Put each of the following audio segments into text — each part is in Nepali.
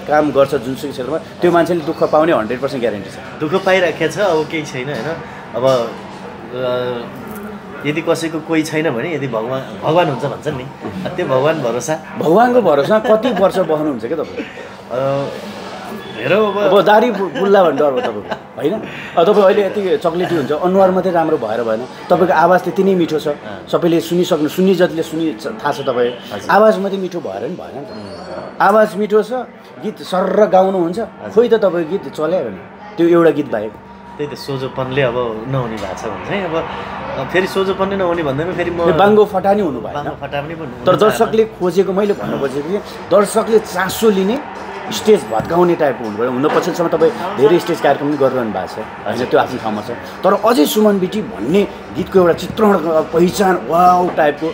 काम गर्छ जुनसुकै क्षेत्रमा त्यो मान्छेले दुःख पाउने 100% ग्यारेन्टी छ। दुःख पाइराखेको छ, अब केही छैन होइन। अब यदि कसैको कोही छैन भने यदि भगवान हुन्छ भन्छन् नि, त्यो भगवानको भरोसा कति वर्ष बस्नुहुन्छ क्या तपाईँ? हेरौ अब दारी बुल्ला भन्ने डर हो तपाईँको होइन? तपाईँ अहिले यति चक्लेटी हुन्छ, अनुहार मात्रै राम्रो भएर भएन, तपाईँको आवाज त्यति नै मिठो छ, सबैले सुन्ने जतिले थाहा छ तपाईँ आवाज मात्रै मिठो भएर नि भएन नि त। आवाज मिठो छ, गीत सर्र गाउनुहुन्छ, खोइ त तपाईँ गीत चल्यायो भने त्यो एउटा गीत बाहेक। त्यही त सोझोपनले अब नहुने भएको छ भन्छ है। अब फेरि सोझोपन नहुने भन्दैमा फेरि म बाङ्गो फटानी हुनु भएन, फटानी पनि। तर दर्शकले खोजेको, मैले भन्नु खोजेको कि दर्शकले चासो लिने स्टेज भत्काउने टाइपको हुनु पऱ्यो। हुन पछिसम्म तपाईँ धेरै स्टेज कार्यक्रम पनि गरिरहनु भएको छ होइन, त्यो आफ्नो ठाउँमा छ, तर अझै सुमन बिटी भन्ने गीतको एउटा चित्रण पहिचान वाउ टाइपको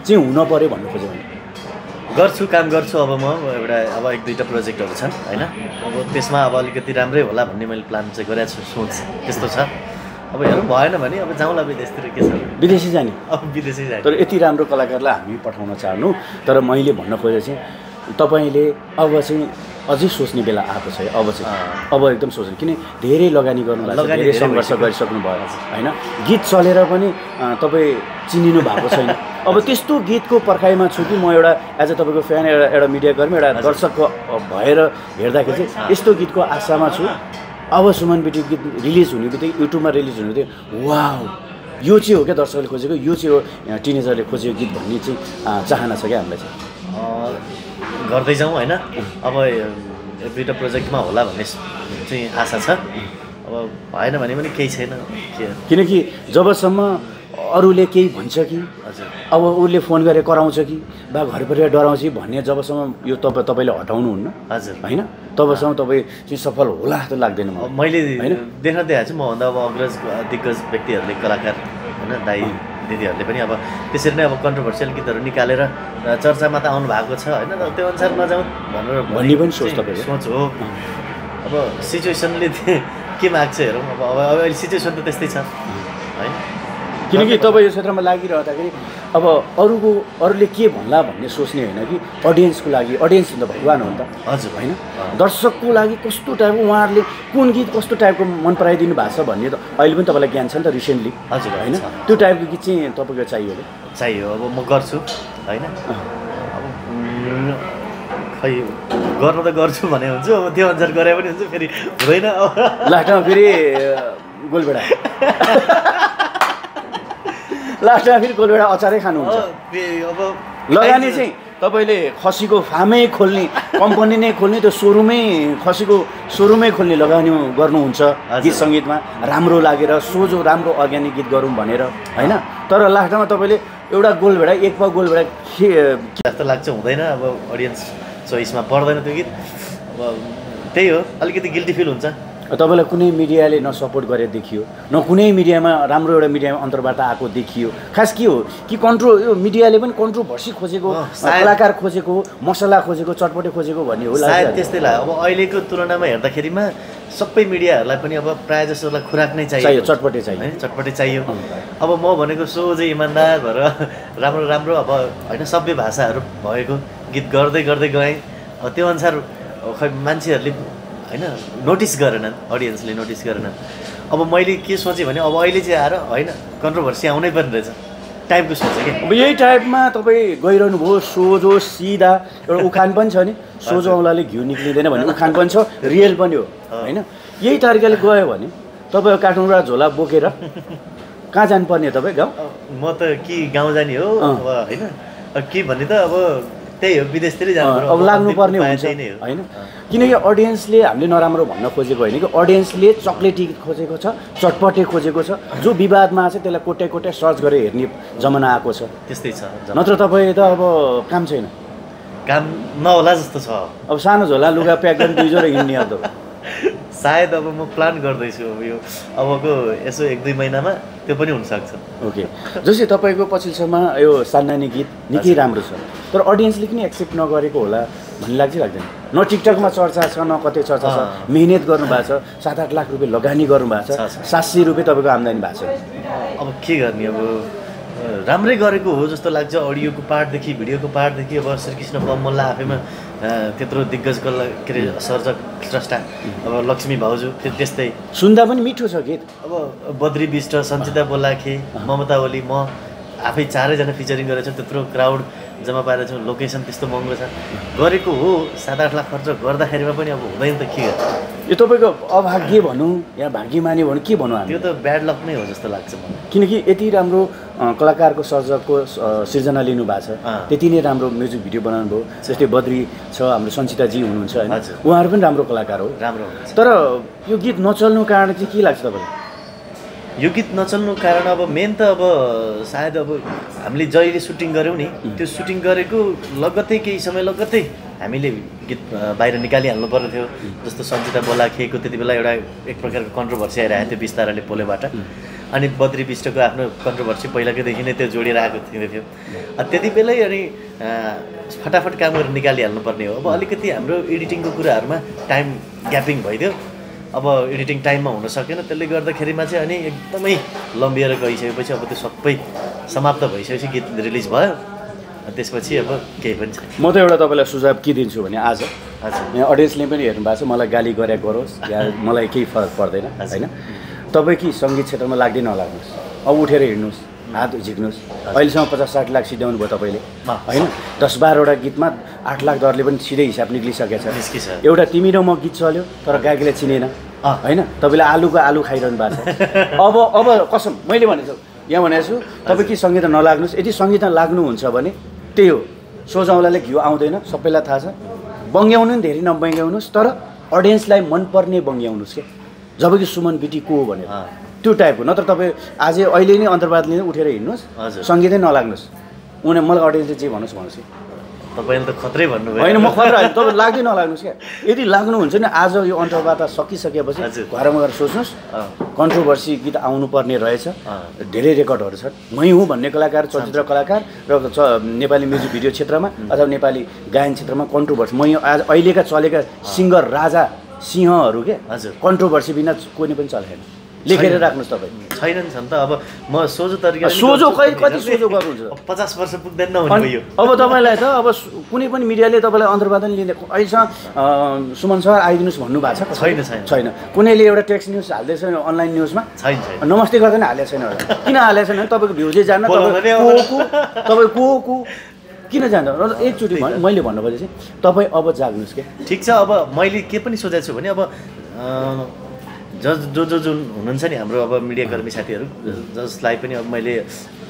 चाहिँ हुन पऱ्यो भन्नु खोज्यो भने काम गर्छु। अब म एउटा अब 1-2टा प्रोजेक्टहरू छन् होइन, अब त्यसमा अब अलिकति राम्रै होला भन्ने मैले प्लान चाहिँ गरेको छु, सोच त्यस्तो छ। अब हेरौँ भएन भने अब जाउँला विदेशतिर, के छ विदेशी जाने, अब विदेशै जाने। तर यति राम्रो कलाकारलाई हामी पठाउन चाहनु, तर मैले भन्न खोजेको चाहिँ तपाईँले अब चाहिँ अझै सोच्ने बेला आएको छ। अब एकदम सोच्नु, किन धेरै लगानी गर्नुभएको छ, धेरै सङ्घर्ष गरिसक्नु भयो होइन, गीत चलेर पनि तपाईँ चिनिनु भएको छैन। अब त्यस्तो गीतको पर्खाइमा छु कि म एउटा एज अ तपाईँको फ्यान, एउटा मिडियाकर्मी, एउटा दर्शकको भएर हेर्दाखेरि चाहिँ यस्तो गीतको आशामा छु। अब सुमन बिटी गीत रिलिज हुने बित्तिकै युट्युबमा रिलिज हुने बित्तिकै वाउ यो चाहिँ हो क्या दर्शकले खोजेको, यो चाहिँ हो टिनेजरले खोजेको गीत भन्ने चाहिँ चाहना छ क्या हामीलाई चाहिँ। गर्दै जाउँ होइन, अब 1-2टा प्रोजेक्टमा होला भन्ने चाहिँ आशा छ। अब भएन भने पनि केही छैन, किनकि जबसम्म अरूले केही भन्छ कि अब उसले फोन गरेर कराउँछ कि बा घर परिवार डराउँछ कि भन्ने जबसम्म यो तपाईँले हटाउनुहुन्न होइन, तबसम्म तपाईँ चाहिँ सफल होला जस्तो लाग्दैन मलाई। मैले देख्न दिएको छु मभन्दा अब अग्रज दिग्गज व्यक्तिहरूले, कलाकार होइन, दाइ दिदीहरूले पनि अब त्यसरी नै अब कन्ट्रोभर्सियल गीतहरू निकालेर चर्चामा त आउनु भएको छ होइन, त्यो अनुसार नजाउँ भनेर भन्ने पनि सोच हो। अब सिचुएसनले के माग्छ हेरौँ, अब अहिले सिचुएसन त त्यस्तै छ होइन, किनकि तपाईँ यो क्षेत्रमा लागिरहँदाखेरि अब अरूले के भन्ला भन्ने सोच्ने होइन कि अडियन्सको लागि, अडियन्स त भगवान् हो नि त हजुर होइन, दर्शकको लागि कस्तो टाइपको उहाँहरूले कुन गीत कस्तो टाइपको मन पराइदिनु भएको छ भन्ने त अहिले पनि तपाईँलाई ज्ञान छ नि त रिसेन्टली हजुर होइन, त्यो टाइपको गीत चाहिँ तपाईँको चाहियो। अब म गर्छु होइन, अब खै गर्न त गर्छु भने हुन्छ, अब त्यो अनुसार गरे पनि हुन्छ, फेरि हुँदैन लास्टमा फेरि गोलबेडा लास्टमा फेरि गोलबेडा अचारै खानुहुन्छ। अब लगानी चाहिँ तपाईँले खसीको फार्मै खोल्ने, कम्पनी नै खोल्ने, त्यो खसीको सोरुमै खोल्ने लगानी गर्नुहुन्छ गीत सङ्गीतमा, राम्रो लागेर सोझो राम्रो अर्ग्यानिक गीत गरौँ भनेर होइन, तर लास्टमा तपाईँले एउटा गोलबेडा, एक पाउ गोलबेडा जस्तो लाग्छ हुँदैन, अब अडियन्स चोइसमा पर्दैन त्यो गीत। अब त्यही हो, अलिकति गिल्टी फिल हुन्छ। तपाईँलाई कुनै मिडियाले न सपोर्ट गरेर देखियो, न कुनै मिडियामा राम्रो एउटा मिडियामा अन्तर्वार्ता आएको देखियो, खास के हो कि यो मिडियाले पनि कन्ट्रोभर्सी खोजेको, कलाकार खोजेको, मसला खोजेको, चटपटे खोजेको भन्ने हो सायद त्यस्तै लाग्यो। अब अहिलेको तुलनामा हेर्दाखेरिमा सबै मिडियाहरूलाई पनि अब प्रायः जसोलाई खुराक नै चाहियो, चटपटे चाहियो। अब म भनेको सोझै इमान्दार भएर राम्रो अब होइन सभ्य भाषाहरू भएको गीत गर्दै गएँ, त्यो अनुसार खै मान्छेहरूले होइन नोटिस गरेनन्, अडियन्सले नोटिस गरेनन्। अब मैले के सोचेँ भने अब अहिले चाहिँ आएर होइन कन्ट्रोभर्सी आउनै पर्ने रहेछ टाइपको सोचेँ कि। अब यही टाइपमा तपाईँ गइरहनु भयो, सोझो सिधा एउटा उखान पनि छ नि, सोझो औँलाले घिउ निक्लिँदैन भन्ने उखान पनि छ, रियल पनि हो होइन। यही तरिकाले गयो भने तपाईँ काठमाडौँबाट झोला बोकेर कहाँ जानुपर्ने तपाईँ? गाउँ? म त कि गाउँ जाने हो अब होइन, के भन्ने त अब त्यही हो, विदेशतिरै जानु अब लाग्नुपर्ने हुन्छ होइन, किनकि अडियन्सले हामीले नराम्रो भन्न खोजेको होइन कि अडियन्सले चक्लेटी खोजेको छ, चटपटे खोजेको छ, जो विवादमा छ त्यसलाई कोटे सर्च गरेर हेर्ने जमाना आएको छ। त्यस्तै छ, नत्र तपाईँ त अब काम छैन, काम नहोला जस्तो छ। अब सानो झोला लुगा प्याक गरेर 2 जोर हिँड्ने अब सायद अब म प्लान गर्दैछु अब यो अबको यसो 1-2 महिनामा त्यो पनि हुनसक्छ। ओके, जस्तै तपाईँको पछिल्लोसम्म यो सान्नानी गीत निकै राम्रो छ, तर अडियन्सले किन एक्सेप्ट नगरेको होला भन्ने लाग्दैन? न टिकटकमा चर्चा छ, न कतै चर्चा छ, मेहनत गर्नुभएको छ, 7-8 लाख रुपियाँ लगानी गर्नुभएको छ, 700 रुपियाँ तपाईँको आम्दानी भएको छ। अब के गर्ने, अब राम्रै गरेको हो जस्तो लाग्छ, अडियोको पार्टदेखि भिडियोको पार्टदेखि। अब श्रीकृष्ण बमल्ला आफैमा त्यत्रो दिग्गज कला के अरे सर्जक स्रष्टा अब लक्ष्मी भाउजू त्यस्तै सुन्दा पनि मिठो छ गीत। अब बद्री बिष्ट, सञ्चिता बोलाखे, ममता ओली, म आफै 4जना फिचरिङ गरेको छु। त्यत्रो क्राउड जम्मा पारेर छौँ। लोकेसन त्यस्तो महँगो छ, गरेको हो 7-8 लाख खर्च गर्दाखेरिमा पनि अब हुँदैन त के गर्नु। यो तपाईँको अभाग्य भनौँ या भाग्यमानी भनौँ के भनौँ हामी? त्यो त ब्याड लक नै हो जस्तो लाग्छ मलाई, किनकि यति राम्रो कलाकारको सर्जकको सिर्जना लिनुभएको छ, त्यति नै राम्रो म्युजिक भिडियो बनाउनु भयो। जस्तै बद्री छ, हाम्रो सञ्चिताजी हुनुहुन्छ होइन, उहाँहरू पनि राम्रो कलाकार हो। राम्रो हुन्छ। तर यो गीत नचल्नु कारण चाहिँ के लाग्छ तपाईँलाई? यो गीत नचल्नु कारण अब मेन त अब सायद अब हामीले जहिले सुटिङ गऱ्यौँ नि, त्यो सुटिङ गरेको लगत्तै केही समय लगत्तै हामीले गीत बाहिर निकालिहाल्नु पर्ने थियो। जस्तो सञ्चिता बोलाखेको त्यति बेला एउटा एक प्रकारको कन्ट्रोभर्सी आइरहेको थियो बिस्ताराले पोलेबाट, अनि बद्री बिष्टको आफ्नो कन्ट्रोभर्सी पहिलाकैदेखि नै त्यो जोडिएर आएको थियो। त्यति बेलै अनि फटाफट काम गरेर निकालिहाल्नु पर्ने हो। अब अलिकति हाम्रो एडिटिङको कुराहरूमा टाइम ग्यापिङ भइदियो, अब एडिटिङ टाइममा हुन सकेन, त्यसले गर्दाखेरिमा चाहिँ अनि एकदमै लम्बिएर गइसकेपछि अब त्यो सबै समाप्त भइसकेपछि गीत रिलिज भयो। त्यसपछि अब केही पनि छैन। म त एउटा तपाईँलाई सुझाव के दिन्छु भने आज हजुर यहाँ अडियन्सले पनि हेर्नु भएको छ, मलाई गाली गरे गरोस् या मलाई केही फरक पर्दैन होइन। तपाईँ कि सङ्गीत क्षेत्रमा लाग्दै नलाग्नुहोस्, अब उठेर हिँड्नुहोस्, हात झिक्नुहोस्। अहिलेसम्म 50-60 लाख सिध्याउनु भयो तपाईँले होइन। 10-12वटा गीतमा 8 लाख दरले पनि सिधै हिसाब निक्लिसकेछ। एउटा तिमी र म गीत चल्यो तर गायकले चिनेन होइन। तपाईँले आलुको आलु खाइरहनु भएको छ। अब कसम मैले भनेको यहाँ भनेको छु, तपाईँ कि सङ्गीतमा नलाग्नुहोस्। यदि सङ्गीतमा लाग्नुहुन्छ भने त्यही हो, सोझाउलाले घिउ आउँदैन, सबैलाई थाहा छ। बङ्ग्याउनु नि धेरै नबङ्ग्याउनुहोस्, तर अडियन्सलाई मनपर्ने बङ्ग्याउनुहोस् क्या। जब कि सुमन बिटी को हो भनेर त्यो टाइपको। नत्र तपाईँ आज अहिले नै अन्तर्वाद लिँदै उठेर हिँड्नुहोस्, सङ्गीतै नलाग्नुहोस्। उनी मलाई अडियन्सले जे भन्नुहोस् भन्नुहोस्। तपाईँले त खत्रै भन्नुभयो होइन, म खतरा होइन, तपाईँ लाग्दै नलाग्नुहोस् क्या। यदि लाग्नुहुन्छ नि आज यो अन्तर्वार्ता सकिसकेपछि घरमा गएर सोच्नुहोस्, कन्ट्रोभर्सी गीत आउनुपर्ने रहेछ, धेरै रेकर्डहरू छन्। मै हुँ भन्ने कलाकार, चलचित्र कलाकार र नेपाली म्युजिक भिडियो क्षेत्रमा अथवा नेपाली गायन क्षेत्रमा कन्ट्रोभर्सी, मै आज अहिलेका चलेका सिङ्गर राजा सिंहहरू के कन्ट्रोभर्सी बिना कोही पनि चलेन। लेखेर राख्नुहोस् तपाईँ। छैनन् छन् त। अब म सोझो तरिकाले सोझो कति सोझो गर्नुहुन्छ? 50 वर्ष पुग्दैन नहुने भयो। अब तपाईँलाई त अब कुनै पनि मिडियाले तपाईँलाई अन्तर्वादन लिँदै अहिलेसम्म सुमन सर आइदिनुहोस् भन्नुभएको छ? छैन। कुनैले एउटा टेक्स्ट न्युज हाल्दैछ अनलाइन न्युजमा? छैन। नमस्ते गर्दैन हालेको छैन होला। किन हालेको छैन? तपाईँको भ्युजै जान्न, तपाईँ को किन जान्छ? एकचोटि मैले भन्नुपर्दा चाहिँ तपाईँ अब जाग्नुहोस् क्या। ठिक छ। अब मैले के पनि सोचेको छु भने अब जो हुनुहुन्छ नि हाम्रो अब मिडियाकर्मी साथीहरू, जसलाई पनि अब मैले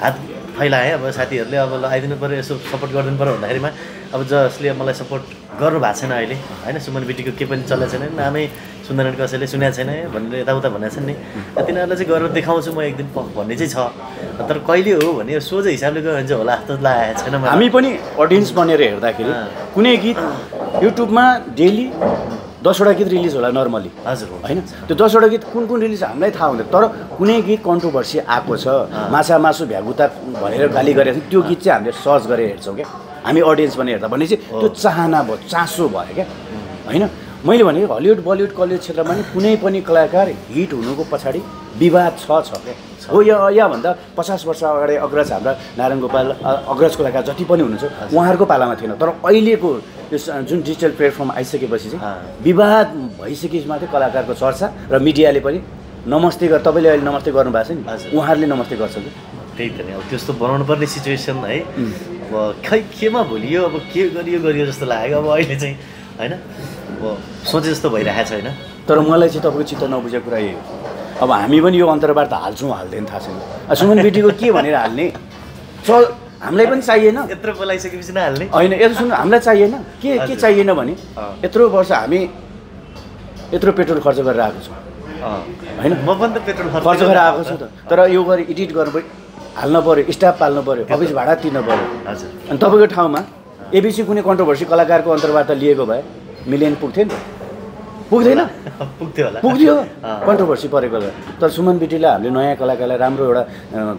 हात फैलाएँ, अब साथीहरूले अब आइदिनु पऱ्यो, यसो सपोर्ट गरिदिनु पऱ्यो भन्दाखेरिमा अब जसले मलाई सपोर्ट गर्नु भएको छैन अहिले होइन, सुमन बिटीको के पनि चलेको छैन, नामै सुन्दैन, कसैले सुनेको छैन भनेर यताउता भनेको छन् नि, तिनीहरूलाई चाहिँ गरेर देखाउँछु म एक दिन भन्ने चाहिँ छ। तर कहिले हो भने सोझो हिसाबले गयो भने चाहिँ होला जस्तो लागेको छैन। हामी पनि अडियन्स बनेर हेर्दाखेरि कुनै गीत युट्युबमा डेली 10वटा गीत रिलिज होला नर्मली हजुर होइन। त्यो 10वटा गीत कुन रिलिज हामीलाई थाहा हुँदैन, तर कुनै गीत कन्ट्रोभर्सी आएको छ, माछा मासु भ्यागुता भनेर गाली गरेको छ, त्यो गीत चाहिँ हामीले सर्च गरेर हेर्छौँ क्या। हामी अडियन्स पनि हेर्दा भने चाहिँ त्यो चाहना भयो, चासो भयो क्या होइन। मैले भने हलिउड बलिउड कलिउड क्षेत्रमा पनि कुनै पनि कलाकार हिट हुनुको पछाडि विवाद छ क्या हो। भन्दा 50 वर्ष अगाडि अग्रज हाम्रा नारायण गोपाल अग्रज कलाकार जति पनि हुनुहुन्छ उहाँहरूको पालामा थिएन, तर अहिलेको यो जुन डिजिटल प्लेटफर्म आइसकेपछि चाहिँ विवाद भइसकेपछि मात्रै कलाकारको चर्चा र मिडियाले पनि नमस्ते तपाईँले अहिले नमस्ते गर्नुभएको छ नि, उहाँहरूले नमस्ते गर्छ कि। त्यही त नि, अब त्यस्तो बनाउनु पर्ने सिचुएसन है। अब खै केमा भुलियो, अब के गरियो जस्तो लाग्यो अब अहिले चाहिँ होइन। अब सोचे जस्तो भइरहेको छैन। तर मलाई चाहिँ तपाईँको चित्त नबुझेको कुरा यही हो, अब हामी पनि यो अन्तर्वार्ता हाल्छौँ हाल्दैन थाहा छैन। सुमन बिटीको के भनेर हाल्ने हामीलाई पनि चाहिएन, यत्रो बोलाइसकेपछि नहाल्ने होइन। यत्रो सुन्नु, हामीलाई चाहिएन के चाहिएन भने यत्रो वर्ष हामी यत्रो पेट्रोल खर्च गरेर आएको छौँ होइन। म पनि त पेट्रोल खर्च गरेर आएको छु त, तर यो गरी एडिट गर्नु पऱ्यो, हाल्नु पऱ्यो, स्टाफ पाल्नु पऱ्यो, अफिस भाडा तिर्नु पऱ्यो। हजुर। अनि तपाईँको ठाउँमा एबिसी कुनै कन्ट्रोभर्सी कलाकारको अन्तर्वार्ता लिएको भए मिलियन पुग्थ्यो नि, पुग्दैन? पुग्थ्यो कन्ट्रोभर्सी परेको भए। तर सुमन बिटीलाई हामीले नयाँ कलाकारलाई, राम्रो एउटा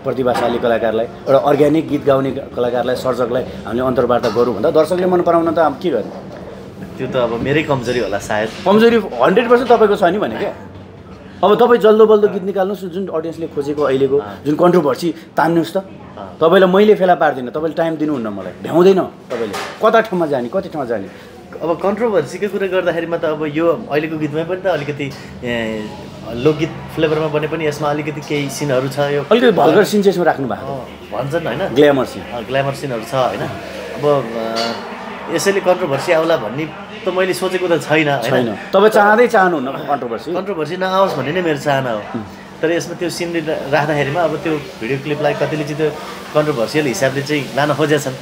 प्रतिभाशाली कलाकारलाई, एउटा अर्ग्यानिक गीत गाउने कलाकारलाई, सर्जकलाई हामीले अन्तर्वार्ता गरौँ भन्दा दर्शकले मन पराउन त अब के गर्ने? त्यो त अब मेरै कमजोरी होला सायद। कमजोरी 100% तपाईँको छ नि भने क्या। अब तपाईँ जल्दो बल्दो गीत निकाल्नुहोस्, जुन अडियन्सले खोजेको अहिलेको जुन कन्ट्रोभर्सी तान्नुहोस् त। तपाईँलाई मैले फेला पार्दिनँ, तपाईँले टाइम दिनुहुन्न, मलाई भ्याउँदैन। तपाईँले कता ठाउँमा जाने, कति ठाउँमा जाने, अब कन्ट्रोभर्सीको कुरा गर्दाखेरिमा त अब यो अहिलेको गीतमै पनि त अलिकति लोकगीत फ्लेभरमा बने पनि यसमा अलिकति केही सिनहरू छ यो अलिकति भल्गर सिन चाहिँ यसमा राख्नु भएको भन्छन् होइन ग्ल्यामर सिन ग्ल्यामर सिनहरू छ होइन अब यसैले कन्ट्रोभर्सी आउला भन्ने त मैले सोचेको त छैन तपाईँ चाहनुहुन्न कन्ट्रोभर्सी नआओस् भन्ने नै मेरो चाहना हो तर यसमा त्यो सिन राख्दाखेरिमा अब त्यो भिडियो क्लिपलाई कतिले चाहिँ त्यो कन्ट्रोभर्सियल हिसाबले चाहिँ लान खोजेछन्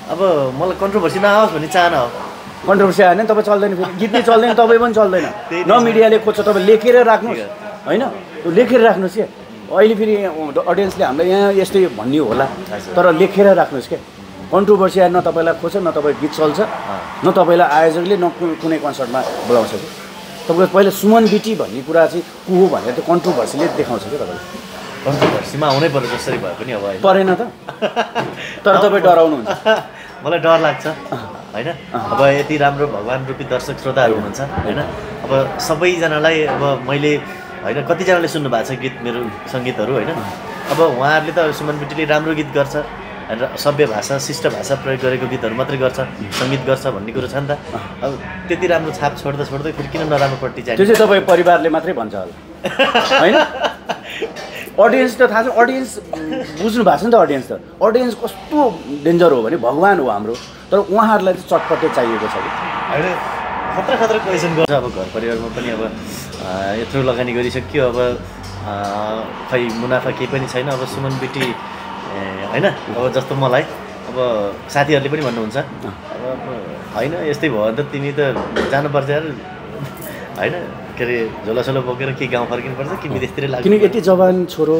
अब मलाई कन्ट्रोभर्सी नआओस् भन्ने चाहना हो कन्ट्रोभर्सी आएन तपाईँ चल्दैन फेरि गीत नै चल्दैन तपाईँ पनि चल्दैन न मिडियाले खोज्छ तपाईँ लेखेर राख्नुहोस् होइन त्यो लेखेर राख्नुहोस् क्या अहिले फेरि अडियन्सले हामीलाई यहाँ यस्तै भन्ने होला तर लेखेर राख्नुहोस् क्या कन्ट्रोभर्सी आएर न तपाईँलाई खोज्छ न तपाईँ गीत चल्छ न तपाईँलाई आयोजकले न कुनै कन्सर्टमा बोलाउँछ कि तपाईँको पहिला सुमन बिटी भन्ने कुरा चाहिँ को हो भनेर त्यो कन्ट्रोभर्सीले देखाउँछ क्या तपाईँलाई कन्ट्रोभर्सीमा आउनै पर्यो जसरी भए पनि अब परेन त तर तपाईँ डराउनुहुन्छ मलाई डर लाग्छ होइन अब यति राम्रो भगवान् रूपी दर्शक श्रोताहरू हुनुहुन्छ होइन अब सबैजनालाई अब मैले होइन कतिजनाले सुन्नु भएको छ गीत मेरो सङ्गीतहरू होइन अब उहाँहरूले त सुमन बिटीले राम्रो गीत गर्छ र सभ्य भाषा शिष्ट भाषा प्रयोग गरेको गीतहरू मात्रै गर्छ सङ्गीत गर्छ भन्ने कुरो छ नि त अब त्यति राम्रो छाप छोड्दा छोड्दै फेरि किन नराम्रोपट्टि चाहिँ त्यो चाहिँ तपाईँ परिवारले मात्रै भन्छ होला होइन अडियन्स त थाहा छ अडियन्स बुझ्नु भएको छ नि त अडियन्स कस्तो डेन्जर हो भने भगवान् हो हाम्रो तर उहाँहरूलाई चाहिँ चटपटे चाहिएको छ कि होइन खतरा क्वेसन गर्छ अब घर परिवारमा पनि अब यत्रो लगानी गरिसक्यो अब खै मुनाफा केही पनि छैन अब सुमन बिटी होइन अब जस्तो मलाई अब साथीहरूले पनि भन्नुहुन्छ अब होइन यस्तै भयो भने त तिमी त जानुपर्छ यार होइन के अरे झोलासोला बोकेर के गाउँ फर्किनुपर्छ कि विदेशतिर लाग्छ किनकि यति जवान छोरो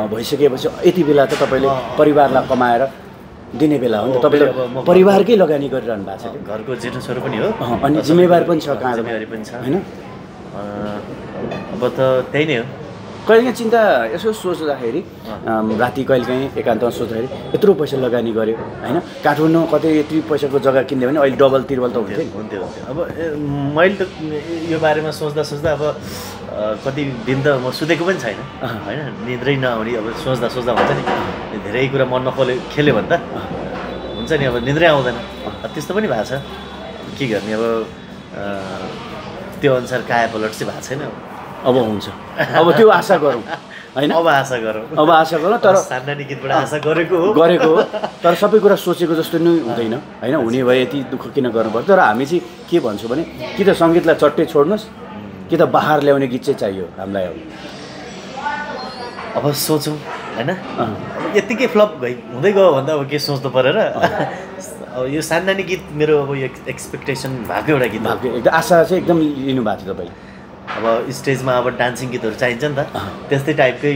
भइसकेपछि यति बेला त तपाईँले परिवारलाई कमाएर दिने बेला हो नि त तपाईँले परिवारकै लगानी गरिरहनु भएको छ कि घरको जेठो छोरो पनि हो अनि जिम्मेवार पनि छ कहाँ जिम्मेवारी पनि छ होइन अब त त्यही नै हो कहिलेकाहीँ चिन्ता यसो सोच्दाखेरि राति कहिलेकाहीँ एकान्तमा सोच्दाखेरि यत्रो पैसा लगानी गऱ्यो होइन काठमाडौँ कतै यति पैसाको जग्गा किनिदियो भने अहिले डबल तिर्बल त हुन्थ्यो अब मैले त यो बारेमा सोच्दा अब कति दिन त म सुतेको पनि छैन होइन निद्रै नआउने अब सोच्दा हुन्छ नि धेरै कुरा मन खेल्यो भने त हुन्छ नि अब निद्रै आउँदैन त्यस्तो पनि भएको छ के गर्ने अब त्यो अनुसार काया पलट चाहिँ भएको छैन अब हुन्छ अब त्यो आशा गरौँ होइन अब आशा गरौँ तर सान्नानी गीतबाट आशा गरेको हो तर सबै कुरा सोचेको जस्तो नै हुँदैन होइन हुने भए यति दुःख किन गर्नुपर्छ तर हामी चाहिँ के भन्छौँ भने कि त सङ्गीतलाई चट्टै छोड्नुहोस् कि त बाहिर ल्याउने गीत चाहिँ चाहियो हामीलाई अब सोचौँ होइन यत्तिकै फ्लप हुँदै गयो भने त अब के सोच्नु पऱ्यो र अब यो सान्नानी गीत मेरो अब यो एक्सपेक्टेसन भएको एउटा गीत एकदम आशा चाहिँ एकदम लिनुभएको थियो तपाईँले अब स्टेजमा अब डान्सिङ गीतहरू चाहिन्छ नि त त्यस्तै टाइपकै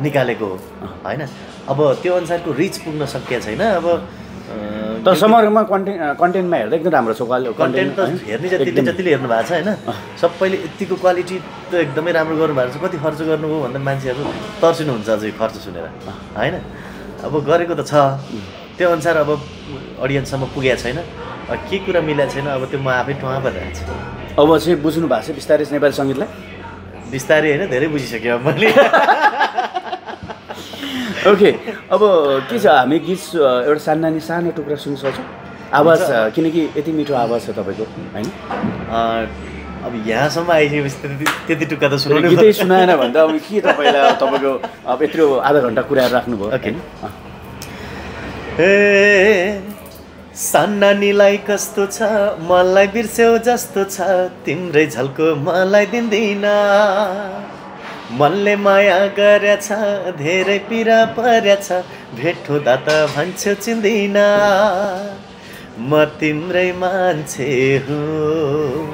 निकालेको हो होइन अब त्यो अनुसारको रिच पुग्न सकिएको छैन अब तर समग्रमा कन्टेन्टमा हेर्दा एकदम राम्रो छ कन्टेन्ट त हेर्ने जतिले हेर्नु भएको छ होइन सबैले यतिको क्वालिटी त एकदमै राम्रो गर्नुभएको छ कति खर्च गर्नुभयो भन्दा मान्छेहरू तर्सिनुहुन्छ अझै खर्च सुनेर होइन अब गरेको त छ त्यो अनुसार अब अडियन्ससम्म पुगेको छैन के कुरा मिलेको छैन अब त्यो म आफै टुवा परिरहेको छु अब चाहिँ बुझ्नु भएको छ बिस्तारै नेपाली सङ्गीतलाई बिस्तारै होइन धेरै बुझिसक्यो अब मैले ओके अब के छ हामी गीत एउटा सानो टुक्रा सुन्न सक्छौँ आवाज किनकि यति मिठो आवाज छ तपाईँको होइन अब यहाँसम्म आइसकेपछि त्यति टुक्का त सुन्नु गीतै सुनाएन भने त अब के तपाईँलाई तपाईँको अब यत्रो आधा घन्टा कुराहरू राख्नुभयो ओके सान्नानीलाई कस्तो छ मलाई बिर्स्यौ जस्तो छ तिम्रै झल्को मलाई दिँदैन मनले माया गरेछ धेरै पीडा परेछ भेट हुँदा त भन्छौ चिन्दिन म तिम्रै मान्छे हुँ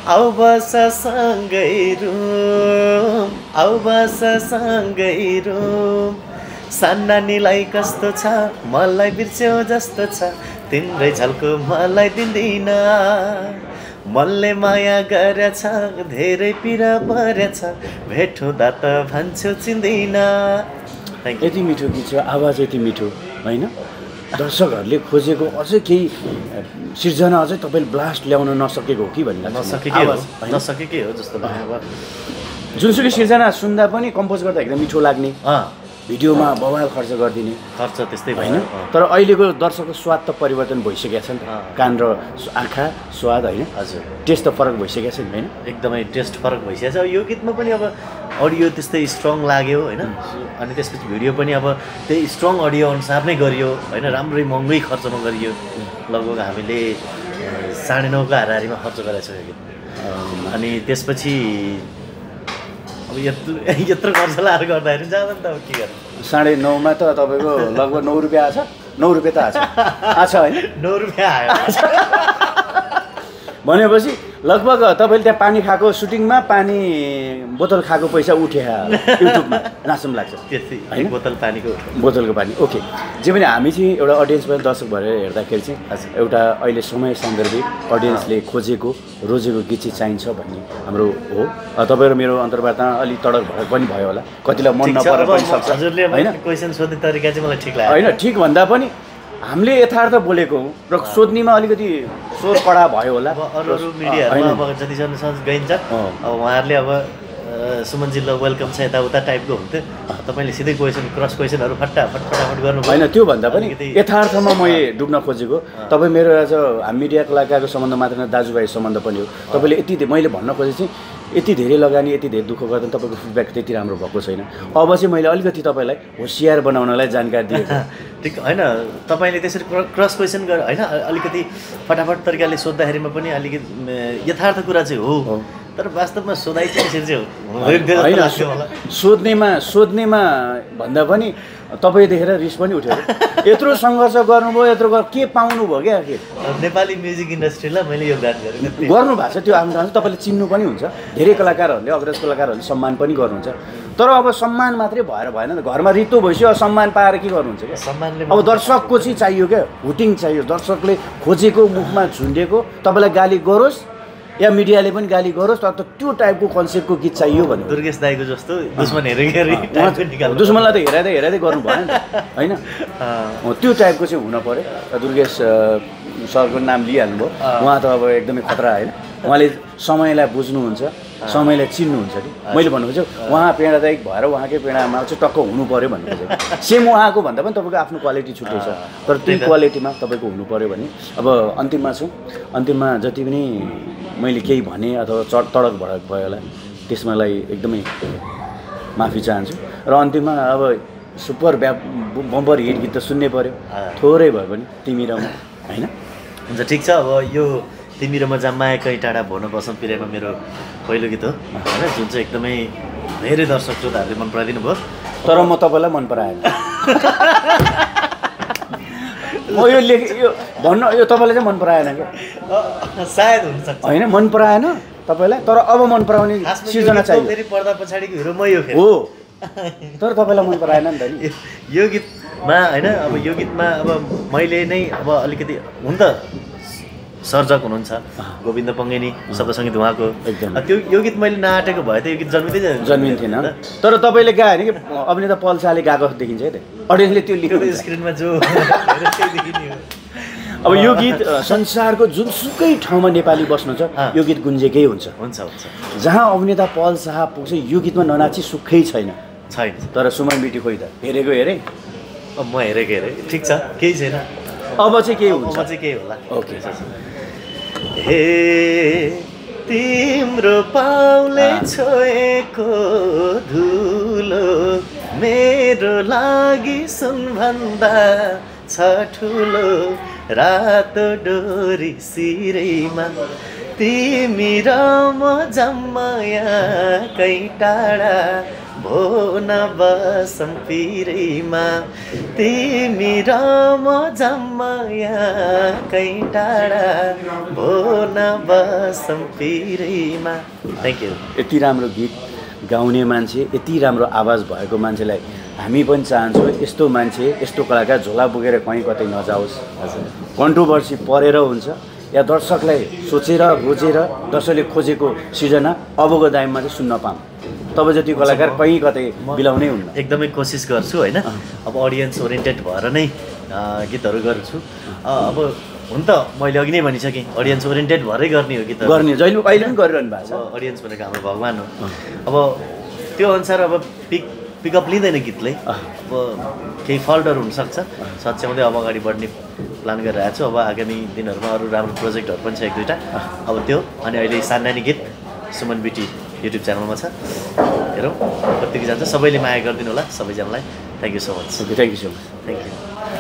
आऊ बस सँगै रुम सान्नानीलाई कस्तो छ मलाई बिर्स्यौ जस्तो छ तिम्रै झल्को मलाई दिँदैन मनले माया गरेछ धेरै पीडा परेछ भेट हुँदा त भन्छौ चिन्दिन यति मिठो गीत छ आवाज यति मिठो होइन दर्शकहरूले खोजेको अझै केही सिर्जना अझै तपाईँले ब्लास्ट ल्याउन नसकेको हो कि भन्ने नसकेकै हो जस्तो लाग्यो अब जुनसुकै सिर्जना सुन्दा पनि कम्पोज गर्दा एकदम मिठो लाग्ने भिडियोमा बवाल खर्च गरिदिने खर्च त्यस्तै होइन। तर अहिलेको दर्शकको स्वाद त परिवर्तन भइसकेको छ नि त, कान र आँखा स्वाद होइन, हजुर टेस्ट त फरक भइसकेको छ नि होइन। एकदमै टेस्ट फरक भइसकेको छ। अब यो गीतमा पनि अब अडियो त्यस्तै स्ट्रङ लाग्यो होइन, अनि त्यसपछि भिडियो पनि अब त्यही स्ट्रङ अडियो अनुसार नै गरियो होइन, राम्रै महँगै खर्चमा गरियो। लगभग हामीले 9.5 को हाराहारीमा खर्च गरेको छ यो गीत। अनि त्यसपछि अब यत्रो खर्च लाएर गर्दाखेरि जाँदा त अब के गर्नु। 9.5 मा त तपाईँको लगभग 9 रुपियाँ आछ, 9 रुपियाँ त आछ होइन, 9 रुपियाँ आयो भनेपछि लगभग तपाईँले त्यहाँ पानी खाएको सुटिङमा पानी बोतल खाएको पैसा उठ्यो युट्युबमा नाच्नु लाग्छ त्यति एक बोतल पानीको बोतलको पानी। ओके, जे पनि हामी चाहिँ एउटा अडियन्स पनि दर्शक भएर हेर्दाखेरि चाहिँ एउटा अहिले समय सान्दर्भिक अडियन्सले खोजेको रोजेको गीत चाहिँ चाहिन्छ भन्ने हाम्रो हो। तपाईँ र मेरो अन्तर्वार्ता अलिक तडक भडक पनि भयो होला, कतिलाई मन नपरेर पनि सक्छ होइन। क्वेसन सोध्ने तरिका चाहिँ मलाई ठिक लाग्यो होइन, ठिक भन्दा पनि हामीले यथार्थ बोलेको हौँ र सोध्नेमा अलिकति स्वर कडा भयो होला। अरू मिडियाहरूमा अब जतिसम्म गइन्छ अब उहाँहरूले अब सुमनजी ल वेलकम छ यताउता टाइपको हुन्थ्यो, तपाईँले सिधै क्वेसन क्रस क्वेसनहरू फटाफट गर्नु होइन। त्यो भन्दा पनि यथार्थमा मैले डुब्न खोजेको, तपाईँ मेरो आज हामी मिडिया कलाकारको सम्बन्ध मात्र न दाजुभाइ सम्बन्ध पनि हो। तपाईँले यति मैले भन्न खोजेको चाहिँ यति धेरै लगानी यति धेरै दुःख गर्दा तपाईँको फिडब्याक त्यति राम्रो भएको छैन। अब चाहिँ मैले अलिकति तपाईँलाई होसियार बनाउनलाई जानकारी दिएको ठिक होइन। तपाईँले त्यसरी क्रस क्वेसन गरेर होइन, अलिकति फटाफट तरिकाले सोद्धाखेरिमा पनि अलिकति यथार्थ कुरा चाहिँ हो, तर वास्तवमा सोधाइ चाहिँ यसरी चाहिँ होइन। सोध्नेमा भन्दा पनि तपाईँ देखेर रिस पनि उठ्यो, यत्रो सङ्घर्ष गर्नुभयो, यत्रो के पाउनु भयो क्या के नेपाली म्युजिक इन्डस्ट्रीलाई मैले योगदान गरेँ गर्नुभएको छ। त्यो आफ्नो तपाईँले चिन्नु पनि हुन्छ, धेरै कलाकारहरूले अग्रज कलाकारहरूले सम्मान पनि गर्नुहुन्छ। तर अब सम्मान मात्रै भएर भएन, घरमा रित्तो भइसक्यो, सम्मान पाएर के गर्नुहुन्छ क्या। सम्मानले अब दर्शकको चाहिँ चाहियो क्या, हुटिङ चाहियो, दर्शकले खोजेको मुखमा झुन्डेको तपाईँलाई गाली गरोस् या मिडियाले पनि गाली गरोस्, तर त्यो टाइपको कन्सेप्टको गीत चाहियो भने दुर्गेश दाईको जस्तो दुश्मन हेरेर दुश्मनलाई त हेराइँदै गर्नु भएन होइन। त्यो टाइपको चाहिँ हुन पऱ्यो। दुर्गेश सरको नाम लिइहाल्नु भयो, उहाँ त अब एकदमै खतरा होइन, उहाँले समयलाई बुझ्नुहुन्छ, समयलाई चिन्नुहुन्छ कि। मैले भन्नु खोजेँ उहाँ पेडादायक भएर उहाँकै पेडामा चाहिँ टक्क हुनु पऱ्यो भन्नु खोजेँ। सेम उहाँको भन्दा पनि तपाईँको आफ्नो क्वालिटी छुट्टै छ, तर त्यो क्वालिटीमा तपाईँको हुनु पऱ्यो भने। अब अन्तिममा छु, अन्तिममा जति पनि मैले केही भने अथवा तडक भडक भयो होला त्यसमालाई एकदमै माफी चाहन्छु। र अन्तिममा अब सुपर बम्पर हिट गीत त सुन्नै पऱ्यो, थोरै भयो भने तिमी र म होइन। हुन्छ ठिक छ। अब यो तिमी र म जम्माए कहीँ टाढा भोन बसौँ पिरेमा मेरो पहिलो गीत हो होइन, जुन चाहिँ एकदमै धेरै दर्शक श्रोताहरूले मन पराइदिनु भयो, तर म तपाईँलाई मन पराएन। म यो भन्न यो तपाईँलाई चाहिँ मन पराएन क्या, सायद हुनसक्छ होइन, मन पराएन तपाईँलाई, तर अब मन पराउने सिर्जना चाहियो। फेरि पर्दा पछाडिको हिरो मै हो, तर तपाईँलाई मन पराएन नि त नि यो गीतमा होइन। अब यो गीतमा अब मैले नै अब अलिकति हुन त सर्जक हुनुहुन्छ गोविन्द पङ्गेनी, शब्द सङ्गीत उहाँको एकदम। त्यो यो गीत मैले नआटेको भए त यो गीत जन्मिन्थेन। तर तपाईँले गायो भने कि अभिनेता पल्साले गाएको देखिन्छ है, अडियन्सले त्यो लेखेको स्क्रिनमा जो अब यो गीत संसारको जुनसुकै ठाउँमा नेपाली बस्नुहुन्छ यो गीत गुन्जेकै हुन्छ। जहाँ अभिनेता पल शाह पुग्छ यो गीतमा ननाची सुखै छैन। तर सुमन बिटी खोइ त हेरेको हेरेँ, अब म हेरेको ठिक छ, केही छैन। अब चाहिँ के हुन्छ, चाहिँ केही होला। ओके। हे तिम्रो पाउले छोएको धुलो मेरो लागि सुनभन्दा छ ठुलो, रातो डोरी सिरैमा तिमी र म जम्माया कहीँ टाढा भोन बसौँ पिरैमा, तिमी र म जम्माया कहीँ टाढा भोन बसौँ पिरैमा। Thank you. यति राम्रो गीत गाउने मान्छे, यति राम्रो आवाज भएको मान्छेलाई हामी पनि चाहन्छौँ यस्तो मान्छे, यस्तो कलाकार झोला बोकेर कहीँ कतै नजाओस्। हजुर, कन्ट्रोभर्सी परेर हुन्छ या दर्शकलाई सोचेर रोजेर दर्शकले खोजेको सिर्जना अबको दाइममा चाहिँ सुन्न पाऊँ। तब जति कलाकार कहीँ कतै बिलाउनै हुन्न। एकदमै कोसिस गर्छु होइन, अब अडियन्स ओरिएन्टेड भएर नै गीतहरू गर्छु। अब हुन त मैले अघि नै भनिसकेँ अडियन्स ओरिएन्टेड भएरै गर्ने हो गीतहरू, गर्ने जहिले अहिले पनि गरिरहनु भएको छ। अडियन्स भनेको हाम्रो भगवान् हो। अब त्यो अनुसार अब पिक पिकअप लिँदैन गीतले अब केही फल्टहरू हुनसक्छ सच्याउँदै अब अगाडि बढ्ने प्लान गरिरहेको छु अब आगामी दिनहरूमा अरू राम्रो प्रोजेक्टहरू पनि छ एक दुईवटा अब त्यो अनि अहिले सान्नानी गीत सुमन बिटी युट्युब च्यानलमा छ हेरौँ कतिको जान्छ सबैले माया गरिदिनु होला सबैजनालाई thank you so much thank you so much thank you